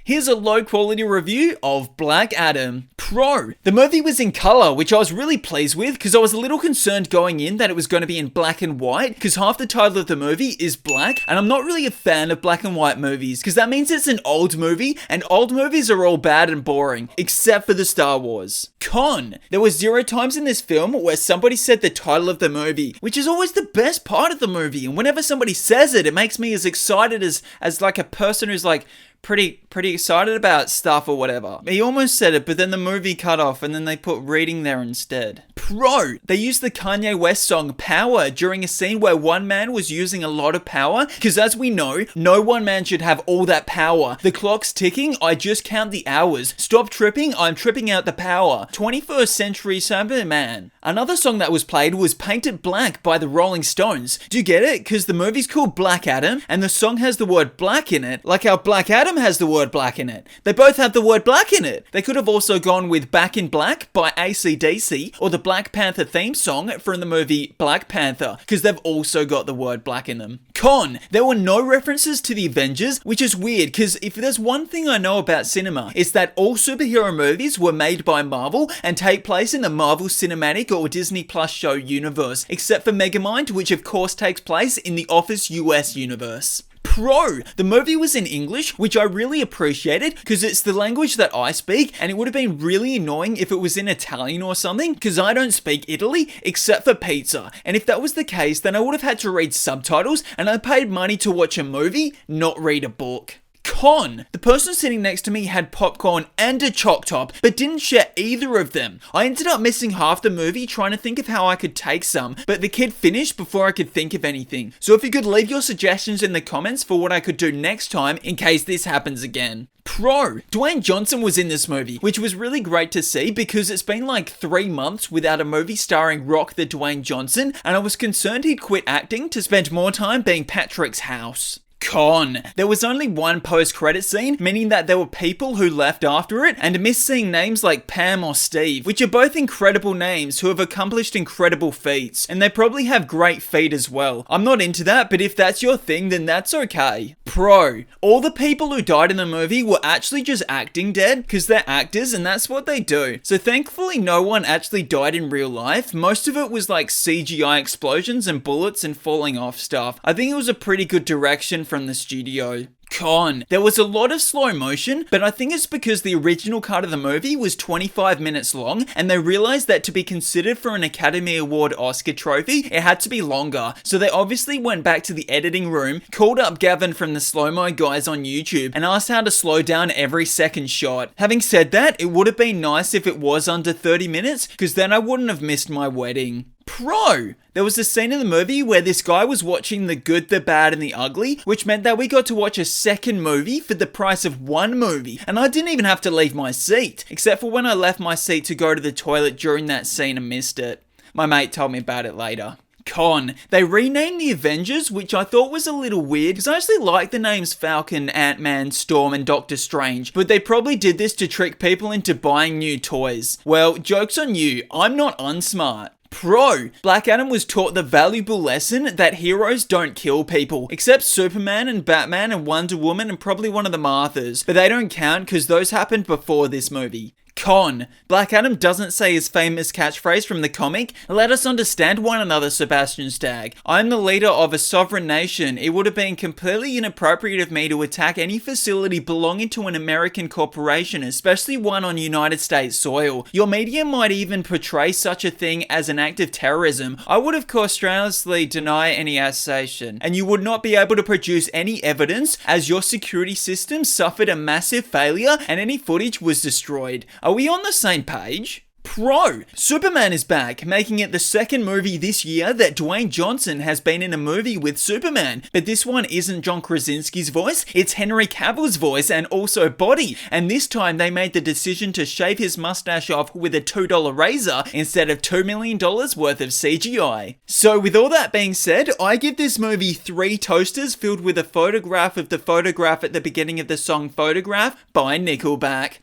Here's a low quality review of Black Adam. Pro. The movie was in color, which I was really pleased with because I was a little concerned going in that it was going to be in black and white because half the title of the movie is black, and I'm not really a fan of black and white movies because that means it's an old movie, and old movies are all bad and boring, except for the Star Wars. Con. There were 0 times in this film where somebody said the title of the movie, which is always the best part of the movie, and whenever somebody says it, it makes me as excited as like a person who's like, pretty excited about stuff or whatever. He almost said it, but then the movie cut off and then they put reading there instead. Pro. They used the Kanye West song Power during a scene where one man was using a lot of power, because as we know, no one man should have all that power. The clock's ticking, I just count the hours. Stop tripping, I'm tripping out the power. 21st century Superman. Another song that was played was Painted Black by the Rolling Stones. Do you get it? Because the movie's called Black Adam and the song has the word black in it, like how Black Adam has the word black in it. They both have the word black in it. They could have also gone with Back in Black by AC/DC or the Black Panther theme song from the movie Black Panther, because they've also got the word black in them. Con. There were no references to the Avengers, which is weird because if there's one thing I know about cinema, it's that all superhero movies were made by Marvel and take place in the Marvel Cinematic or Disney Plus show universe, except for Megamind, which of course takes place in the Office US universe. Pro. The movie was in English, which I really appreciated because it's the language that I speak, and it would have been really annoying if it was in Italian or something because I don't speak Italy except for pizza, and if that was the case then I would have had to read subtitles, and I paid money to watch a movie, not read a book. Con. The person sitting next to me had popcorn and a choc top, but didn't share either of them. I ended up missing half the movie trying to think of how I could take some, but the kid finished before I could think of anything. So if you could leave your suggestions in the comments for what I could do next time in case this happens again. Pro. Dwayne Johnson was in this movie, which was really great to see because it's been like 3 months without a movie starring Rock the Dwayne Johnson, and I was concerned he'd quit acting to spend more time being Patrick's house. Con. There was only one post-credit scene, meaning that there were people who left after it, and missed seeing names like Pam or Steve, which are both incredible names who have accomplished incredible feats, and they probably have great feet as well. I'm not into that, but if that's your thing, then that's okay. Pro. All the people who died in the movie were actually just acting dead, because they're actors and that's what they do. So thankfully no one actually died in real life. Most of it was like CGI explosions and bullets and falling off stuff. I think it was a pretty good direction from the studio. Con. There was a lot of slow motion, but I think it's because the original cut of the movie was 25 minutes long, and they realized that to be considered for an Academy Award Oscar trophy, it had to be longer. So they obviously went back to the editing room, called up Gavin from the slow-mo guys on YouTube, and asked how to slow down every second shot. Having said that, it would have been nice if it was under 30 minutes, because then I wouldn't have missed my wedding. Pro. There was a scene in the movie where this guy was watching The Good, the Bad, and the Ugly, which meant that we got to watch a second movie for the price of one movie, and I didn't even have to leave my seat, except for when I left my seat to go to the toilet during that scene and missed it. My mate told me about it later. Con. They renamed the Avengers, which I thought was a little weird because I actually like the names Falcon, Ant-Man, Storm, and Doctor Strange, but they probably did this to trick people into buying new toys. Well, joke's on you, I'm not unsmart. Pro. Black Adam was taught the valuable lesson that heroes don't kill people, except Superman and Batman and Wonder Woman and probably one of the Marthas, but they don't count because those happened before this movie. Con. Black Adam doesn't say his famous catchphrase from the comic, "Let us understand one another, Sebastian Stagg. I'm the leader of a sovereign nation. It would have been completely inappropriate of me to attack any facility belonging to an American corporation, especially one on United States soil. Your media might even portray such a thing as an act of terrorism. I would of course strenuously deny any accusation, and you would not be able to produce any evidence as your security system suffered a massive failure and any footage was destroyed." Are we on the same page? Pro. Superman is back, making it the second movie this year that Dwayne Johnson has been in a movie with Superman. But this one isn't John Krasinski's voice, it's Henry Cavill's voice and also body. And this time they made the decision to shave his mustache off with a $2 razor instead of $2 million worth of CGI. So with all that being said, I give this movie 3 toasters filled with a photograph of the photograph at the beginning of the song Photograph by Nickelback.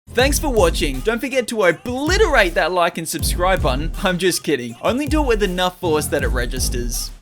Thanks for watching. Don't forget to obliterate that like and subscribe button. I'm just kidding. Only do it with enough force that it registers.